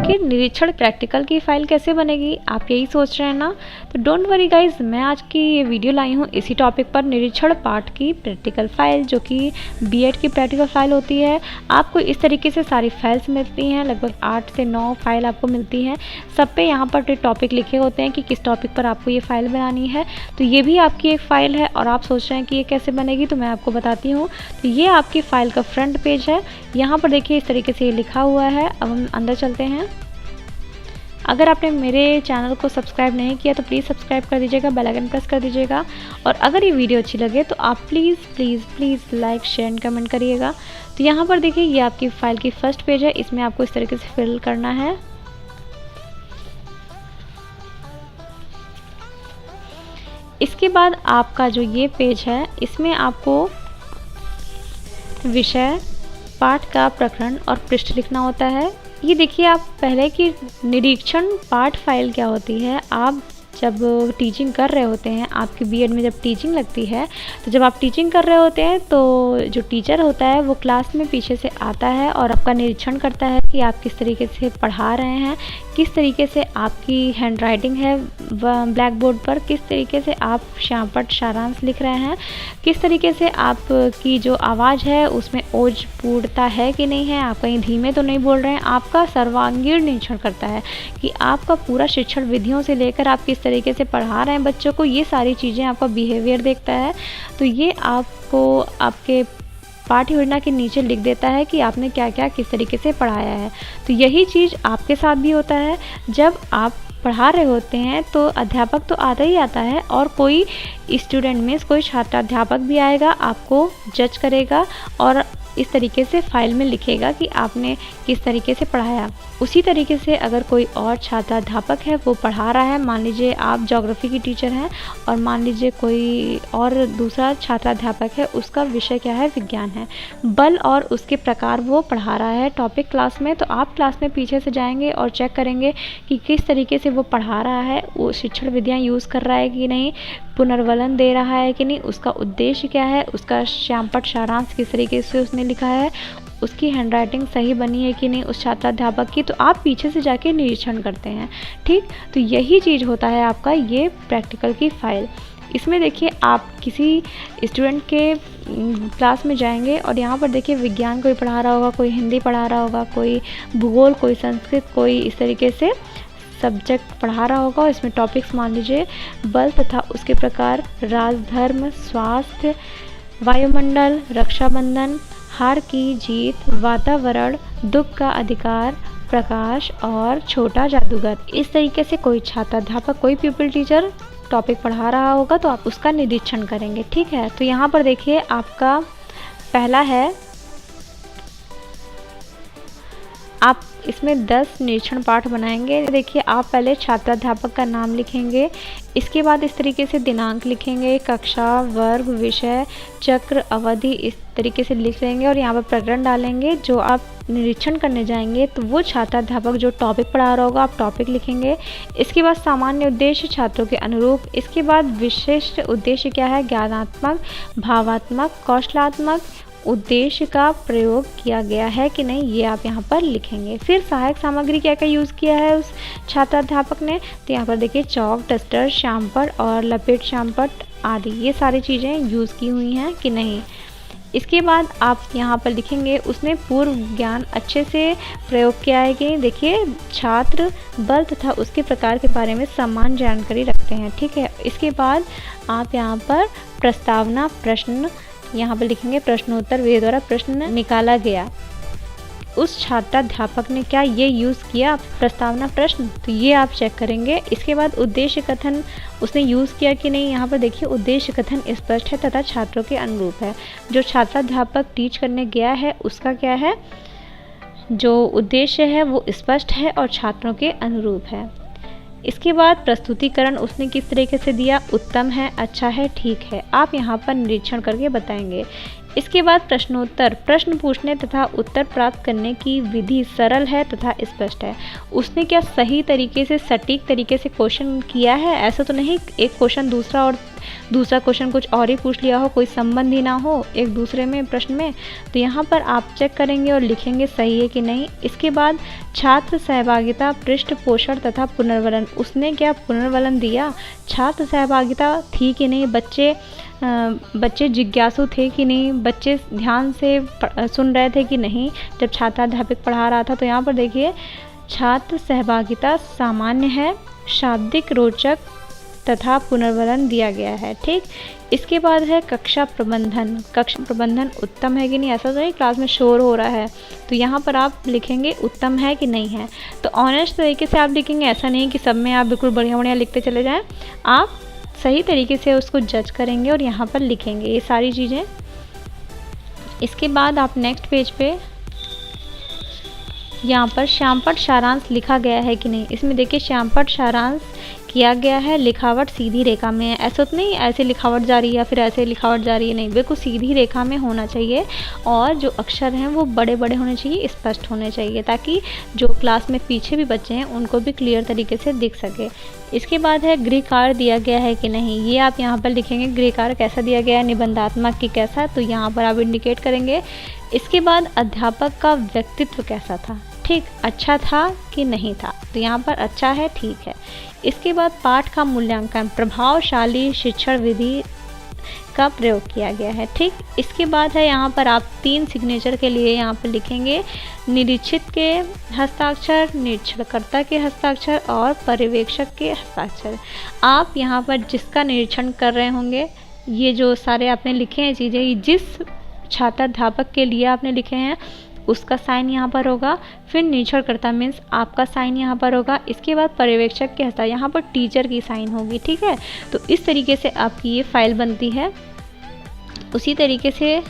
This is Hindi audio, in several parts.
देखिए निरीक्षण प्रैक्टिकल की फ़ाइल कैसे बनेगी, आप यही सोच रहे हैं ना। तो डोंट वरी गाइज, मैं आज की ये वीडियो लाई हूँ इसी टॉपिक पर, निरीक्षण पार्ट की प्रैक्टिकल फ़ाइल, जो कि बीएड की प्रैक्टिकल फ़ाइल होती है। आपको इस तरीके से सारी फाइल्स मिलती हैं, लगभग 8 से 9 फाइल आपको मिलती हैं। सब पे यहाँ पर टॉपिक लिखे होते हैं कि किस टॉपिक पर आपको ये फ़ाइल बनानी है। तो ये भी आपकी एक फ़ाइल है और आप सोच रहे हैं कि ये कैसे बनेगी, तो मैं आपको बताती हूँ। तो ये आपकी फ़ाइल का फ्रंट पेज है। यहाँ पर देखिए इस तरीके से ये लिखा हुआ है। अब हम अंदर चलते हैं। अगर आपने मेरे चैनल को सब्सक्राइब नहीं किया तो प्लीज़ सब्सक्राइब कर दीजिएगा, बेल आइकन प्रेस कर दीजिएगा। और अगर ये वीडियो अच्छी लगे तो आप please like share and comment करिएगा। तो यहाँ पर देखिए ये आपकी फ़ाइल की फर्स्ट पेज है, इसमें आपको इस तरीके से फिल करना है। इसके बाद आपका जो ये पेज है, इसमें आपको विषय, पाठ का प्रकरण और पृष्ठ लिखना होता है। ये देखिए आप पहले की निरीक्षण पाठ फाइल क्या होती है। आप जब टीचिंग कर रहे होते हैं, आपकी बीएड में जब टीचिंग लगती है, तो जब आप टीचिंग कर रहे होते हैं तो जो टीचर होता है वो क्लास में पीछे से आता है और आपका निरीक्षण करता है कि आप किस तरीके से पढ़ा रहे हैं, किस तरीके से आपकी हैंड राइटिंग है ब्लैक बोर्ड पर, किस तरीके से आप श्यामपट्ट सारांश लिख रहे हैं, किस तरीके से आपकी जो आवाज़ है उसमें ओज पूर्णता है कि नहीं है, आप कहीं धीमे तो नहीं बोल रहे हैं। आपका सर्वांगीण निरीक्षण करता है कि आपका पूरा शिक्षण विधियों से लेकर आप किस तरीके से पढ़ा रहे हैं बच्चों को, ये सारी चीज़ें आपका बिहेवियर देखता है। तो ये आपको आपके पाठ्य योजना के नीचे लिख देता है कि आपने क्या क्या किस तरीके से पढ़ाया है। तो यही चीज़ आपके साथ भी होता है। जब आप पढ़ा रहे होते हैं तो अध्यापक तो आता ही आता है, और कोई स्टूडेंट में कोई छात्र अध्यापक भी आएगा, आपको जज करेगा और इस तरीके से फाइल में लिखेगा कि आपने किस तरीके से पढ़ाया। उसी तरीके से अगर कोई और छात्र अध्यापक है वो पढ़ा रहा है, मान लीजिए आप ज्योग्राफी की टीचर हैं और मान लीजिए कोई और दूसरा छात्र अध्यापक है, उसका विषय क्या है, विज्ञान है, बल और उसके प्रकार वो पढ़ा रहा है टॉपिक क्लास में, तो आप क्लास में पीछे से जाएंगे और चेक करेंगे कि किस तरीके से वो पढ़ा रहा है, वो शिक्षण विधियाँ यूज़ कर रहा है कि नहीं, पुनर्वलन दे रहा है कि नहीं, उसका उद्देश्य क्या है, उसका श्यामपट्ट सारांश किस तरीके से उसने लिखा है, उसकी हैंडराइटिंग सही बनी है कि नहीं उस छात्राध्यापक की। तो आप पीछे से जाके निरीक्षण करते हैं, ठीक। तो यही चीज़ होता है आपका ये प्रैक्टिकल की फ़ाइल। इसमें देखिए आप किसी स्टूडेंट के क्लास में जाएंगे और यहाँ पर देखिए विज्ञान कोई पढ़ा रहा होगा, कोई हिंदी पढ़ा रहा होगा, कोई भूगोल, कोई संस्कृत, कोई इस तरीके से सब्जेक्ट पढ़ा रहा होगा। इसमें टॉपिक्स मान लीजिए बल तथा उसके प्रकार, राजधर्म, स्वास्थ्य, वायुमंडल, रक्षाबंधन, हार की जीत, वातावरण, दुख का अधिकार, प्रकाश और छोटा जादूगर। इस तरीके से कोई छात्राध्यापक, कोई प्यूपिल टीचर टॉपिक पढ़ा रहा होगा तो आप उसका निरीक्षण करेंगे, ठीक है। तो यहाँ पर देखिए आपका पहला है, आप इसमें 10 निरीक्षण पाठ बनाएंगे। देखिए आप पहले छात्राध्यापक का नाम लिखेंगे, इसके बाद इस तरीके से दिनांक लिखेंगे, कक्षा, वर्ग, विषय, चक्र, अवधि, इस तरीके से लिख लेंगे और यहाँ पर प्रकरण डालेंगे जो आप निरीक्षण करने जाएंगे। तो वो छात्राध्यापक जो टॉपिक पढ़ा रहा होगा आप टॉपिक लिखेंगे। इसके बाद सामान्य उद्देश्य छात्रों के अनुरूप, इसके बाद विशिष्ट उद्देश्य क्या है, ज्ञानात्मक, भावात्मक, कौशलात्मक उद्देश्य का प्रयोग किया गया है कि नहीं, ये आप यहाँ पर लिखेंगे। फिर सहायक सामग्री क्या क्या यूज़ किया है उस छात्राध्यापक ने, तो यहाँ पर देखिए चौक, डस्टर, श्यामपट्ट और लपेट श्यामपट्ट आदि, ये सारी चीज़ें यूज़ की हुई हैं कि नहीं। इसके बाद आप यहाँ पर लिखेंगे उसने पूर्व ज्ञान अच्छे से प्रयोग किया है कि नहीं। देखिए छात्र बल तथा उसके प्रकार के बारे में समान जानकारी रखते हैं, ठीक है। इसके बाद आप यहाँ पर प्रस्तावना प्रश्न यहाँ पर लिखेंगे, प्रश्नोत्तर विधि द्वारा प्रश्न निकाला गया, उस छात्राध्यापक ने क्या ये यूज़ किया प्रस्तावना प्रश्न, तो ये आप चेक करेंगे। इसके बाद उद्देश्य कथन उसने यूज़ किया कि नहीं, यहाँ पर देखिए उद्देश्य कथन स्पष्ट है तथा छात्रों के अनुरूप है। जो छात्राध्यापक टीच करने गया है उसका क्या है, जो उद्देश्य है वो स्पष्ट है और छात्रों के अनुरूप है। इसके बाद प्रस्तुतिकरण उसने किस तरीके से दिया, उत्तम है, अच्छा है, ठीक है, आप यहाँ पर निरीक्षण करके बताएंगे। इसके बाद प्रश्नोत्तर, प्रश्न पूछने तथा उत्तर प्राप्त करने की विधि सरल है तथा स्पष्ट है। उसने क्या सही तरीके से, सटीक तरीके से क्वेश्चन किया है? ऐसा तो नहीं एक क्वेश्चन दूसरा और दूसरा क्वेश्चन कुछ और ही पूछ लिया हो, कोई संबंध ही ना हो एक दूसरे में प्रश्न में। तो यहाँ पर आप चेक करेंगे और लिखेंगे सही है कि नहीं। इसके बाद छात्र सहभागिता, पृष्ठ पोषण तथा पुनर्वलन, उसने क्या पुनर्वलन दिया? छात्र सहभागिता थी कि नहीं? बच्चे जिज्ञासु थे कि नहीं? बच्चे ध्यान से सुन रहे थे कि नहीं जब छात्राध्यापक पढ़ा रहा था? तो यहाँ पर देखिए छात्र सहभागिता सामान्य है, शाब्दिक रोचक तथा पुनर्वलन दिया गया है। ठीक, इसके बाद है कक्षा प्रबंधन। कक्षा प्रबंधन उत्तम है कि नहीं? ऐसा तो नहीं क्लास में शोर हो रहा है, तो यहाँ पर आप लिखेंगे उत्तम है कि नहीं है। तो ऑनेस्ट तरीके से आप लिखेंगे, ऐसा नहीं कि सब में आप बिल्कुल बढ़िया बढ़िया लिखते चले जाएं। आप सही तरीके से उसको जज करेंगे और यहाँ पर लिखेंगे ये सारी चीज़ें। इसके बाद आप नेक्स्ट पेज पे यहाँ पर श्यामपट्ट सारांश लिखा गया है कि नहीं। इसमें देखिए श्यामपट्ट सारांश किया गया है, लिखावट सीधी रेखा में है। ऐसा तो नहीं ऐसे लिखावट जा रही है या फिर ऐसे लिखावट जा रही है, नहीं, बिल्कुल सीधी रेखा में होना चाहिए और जो अक्षर हैं वो बड़े बड़े होने चाहिए, स्पष्ट होने चाहिए, ताकि जो क्लास में पीछे भी बच्चे हैं उनको भी क्लियर तरीके से दिख सके। इसके बाद है गृहकार्य दिया गया है कि नहीं, ये आप यहाँ पर लिखेंगे गृहकार्य कैसा दिया गया है, निबंधात्मक की कैसा, तो यहाँ पर आप इंडिकेट करेंगे। इसके बाद अध्यापक का व्यक्तित्व कैसा था, ठीक, अच्छा था कि नहीं था, तो यहाँ पर अच्छा है, ठीक है। इसके बाद पाठ का मूल्यांकन, प्रभावशाली शिक्षण विधि का प्रयोग किया गया है। ठीक, इसके बाद है यहाँ पर आप 3 सिग्नेचर के लिए यहाँ पर लिखेंगे निरीक्षित के हस्ताक्षर, निरीक्षणकर्ता के हस्ताक्षर और पर्यवेक्षक के हस्ताक्षर। आप यहाँ पर जिसका निरीक्षण कर रहे होंगे, ये जो सारे आपने लिखे हैं चीज़ें, ये जिस छात्राध्यापक के लिए आपने लिखे हैं उसका साइन यहाँ पर होगा, फिर निरीक्षणकर्ता मीन्स आपका साइन यहाँ पर होगा। इसके बाद पर्यवेक्षक के हस्ताक्षर, यहाँ पर टीचर की साइन होगी। ठीक है, तो इस तरीके से आपकी ये फाइल बनती है। उसी तरीके से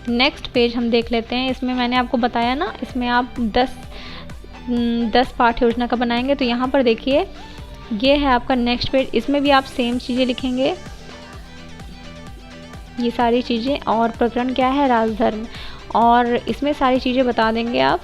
नेक्स्ट पेज हम देख लेते हैं। इसमें मैंने आपको बताया ना, इसमें आप 10 पाठ योजना का बनाएंगे। तो यहाँ पर देखिए ये है आपका नेक्स्ट पेज, इसमें भी आप सेम चीज़ें लिखेंगे, ये सारी चीज़ें। और प्रकरण क्या है, राजधर्म, और इसमें सारी चीज़ें बता देंगे आप,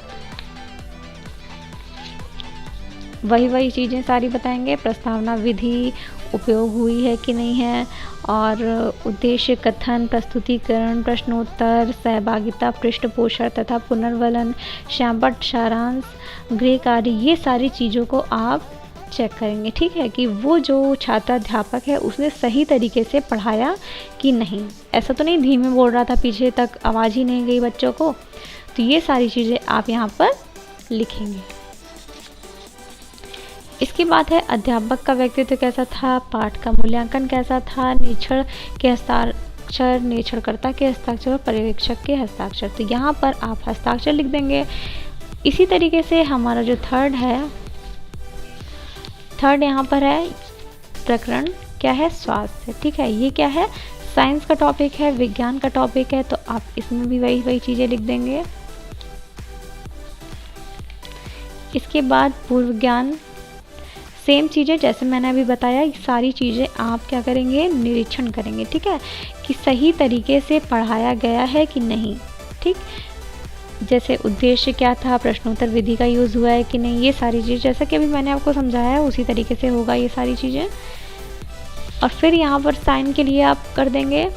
वही चीज़ें सारी बताएंगे। प्रस्तावना विधि उपयोग हुई है कि नहीं है, और उद्देश्य कथन, प्रस्तुतिकरण, प्रश्नोत्तर, सहभागिता, पृष्ठपोषण तथा पुनर्वलन, श्यामपट्ट सारांश, गृह कार्य, ये सारी चीज़ों को आप चेक करेंगे। ठीक है, कि वो जो छात्राध्यापक है उसने सही तरीके से पढ़ाया कि नहीं। ऐसा तो नहीं धीमे बोल रहा था, पीछे तक आवाज़ ही नहीं गई बच्चों को। तो ये सारी चीज़ें आप यहाँ पर लिखेंगे। इसके बाद है अध्यापक का व्यक्तित्व कैसा था, पाठ का मूल्यांकन कैसा था, निरीक्षण के हस्ताक्षर, निरीक्षणकर्ता के हस्ताक्षर और पर्यवेक्षक के हस्ताक्षर। तो यहाँ पर आप हस्ताक्षर लिख देंगे। इसी तरीके से हमारा जो थर्ड यहाँ पर है प्रकरण क्या है, स्वास्थ्य। ठीक है, ये क्या है, साइंस का टॉपिक है, विज्ञान का टॉपिक है, तो आप इसमें भी वही चीज़ें लिख देंगे। इसके बाद पूर्व ज्ञान, सेम चीज़ें जैसे मैंने अभी बताया, सारी चीज़ें आप क्या करेंगे, निरीक्षण करेंगे। ठीक है, कि सही तरीके से पढ़ाया गया है कि नहीं। ठीक, जैसे उद्देश्य क्या था, प्रश्नोत्तर विधि का यूज़ हुआ है कि नहीं, ये सारी चीज़ जैसा कि अभी मैंने आपको समझाया है उसी तरीके से होगा ये सारी चीज़ें। और फिर यहाँ पर साइन के लिए आप कर देंगे।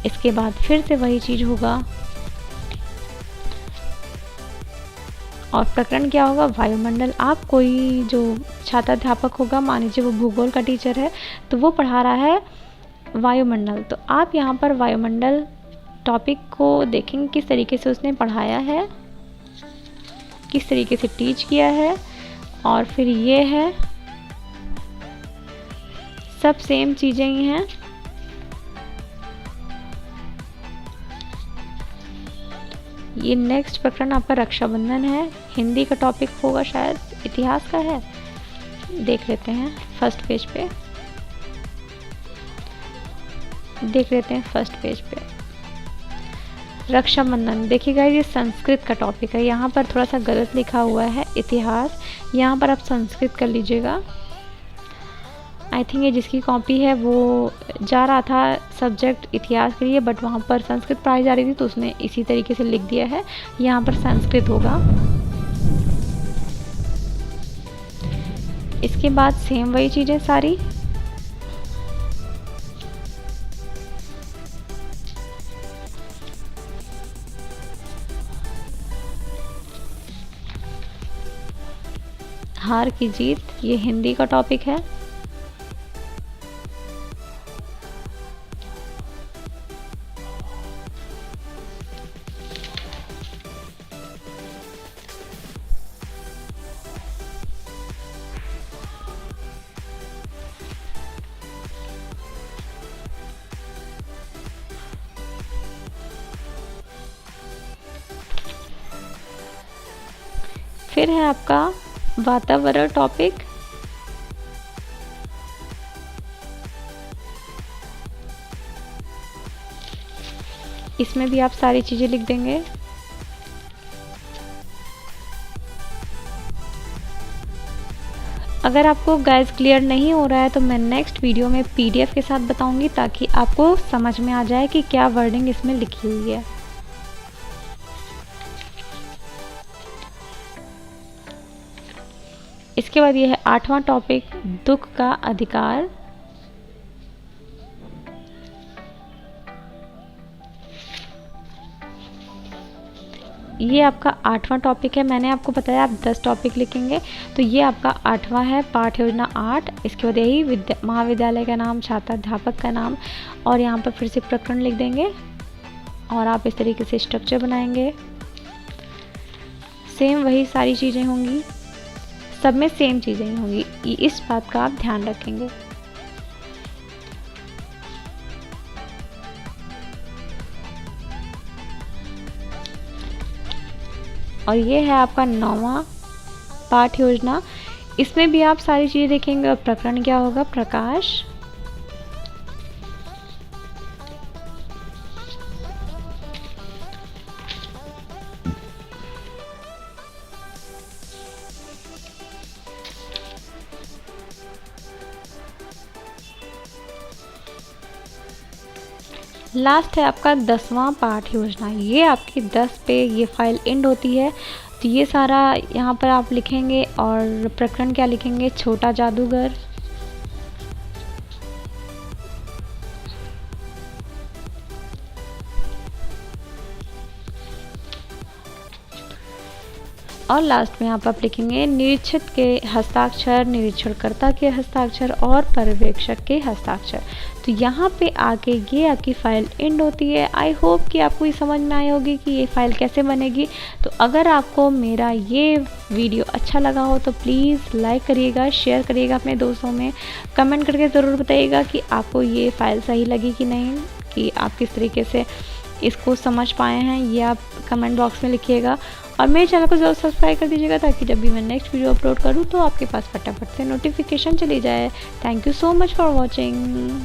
इसके बाद फिर से वही चीज़ होगा, और प्रकरण क्या होगा, वायुमंडल। आप कोई जो छात्राध्यापक होगा, मान लीजिए वो भूगोल का टीचर है, तो वो पढ़ा रहा है वायुमंडल, तो आप यहाँ पर वायुमंडल टॉपिक को देखेंगे किस तरीके से उसने पढ़ाया है, किस तरीके से टीच किया है। और फिर ये है, सब सेम चीज़ें ही हैं। ये नेक्स्ट प्रकरण आपका रक्षाबंधन है, हिंदी का टॉपिक होगा, शायद इतिहास का है, देख लेते हैं फर्स्ट पेज पे, देख लेते हैं फर्स्ट पेज पे रक्षाबंधन। देखिएगा ये संस्कृत का टॉपिक है, यहाँ पर थोड़ा सा गलत लिखा हुआ है इतिहास, यहाँ पर आप संस्कृत कर लीजिएगा। आई थिंक ये जिसकी कॉपी है वो जा रहा था सब्जेक्ट इतिहास के लिए, बट वहाँ पर संस्कृत पढ़ाई जा रही थी तो उसने इसी तरीके से लिख दिया है, यहाँ पर संस्कृत होगा। इसके बाद सेम वही चीज़ें सारी। हार की जीत, ये हिंदी का टॉपिक है। फिर है आपका वातावरण टॉपिक। इसमें भी आप सारी चीज़ें लिख देंगे। अगर आपको गाइस क्लियर नहीं हो रहा है तो मैं नेक्स्ट वीडियो में पीडीएफ के साथ बताऊंगी, ताकि आपको समझ में आ जाए कि क्या वर्डिंग इसमें लिखी हुई है। इसके बाद ये है 8वां टॉपिक, दुख का अधिकार। ये आपका 8वां टॉपिक है। मैंने आपको बताया आप 10 टॉपिक लिखेंगे, तो ये आपका 8वां है, पाठ योजना 8। इसके बाद यही महाविद्यालय का नाम, छात्र अध्यापक का नाम, और यहाँ पर फिर से प्रकरण लिख देंगे और आप इस तरीके से स्ट्रक्चर बनाएंगे। सेम वही सारी चीज़ें होंगी, सब में सेम चीज़ें ही होंगी, इस बात का आप ध्यान रखेंगे। और ये है आपका 9वां पाठ योजना। इसमें भी आप सारी चीज़ें देखेंगे। और प्रकरण क्या होगा? प्रकाश। लास्ट है आपका 10वां पाठ योजना। ये आपकी 10 पे ये फाइल एंड होती है, तो ये सारा यहाँ पर आप लिखेंगे। और प्रकरण क्या लिखेंगे? छोटा जादूगर। और लास्ट में यहाँ पर आप लिखेंगे निरीक्षक के हस्ताक्षर, निरीक्षणकर्ता के हस्ताक्षर और पर्यवेक्षक के हस्ताक्षर। तो यहाँ पे आके ये आपकी फ़ाइल एंड होती है। आई होप कि आपको ये समझ में आई होगी कि ये फ़ाइल कैसे बनेगी। तो अगर आपको मेरा ये वीडियो अच्छा लगा हो तो प्लीज़ लाइक करिएगा, शेयर करिएगा अपने दोस्तों में, कमेंट करके ज़रूर बताइएगा कि आपको ये फ़ाइल सही लगी कि नहीं, कि आप किस तरीके से इसको समझ पाए हैं, ये आप कमेंट बॉक्स में लिखिएगा। और मेरे चैनल को ज़रूर सब्सक्राइब कर दीजिएगा, ताकि जब भी मैं नेक्स्ट वीडियो अपलोड करूँ तो आपके पास फटाफट से नोटिफिकेशन चली जाए। Thank you so much for watching.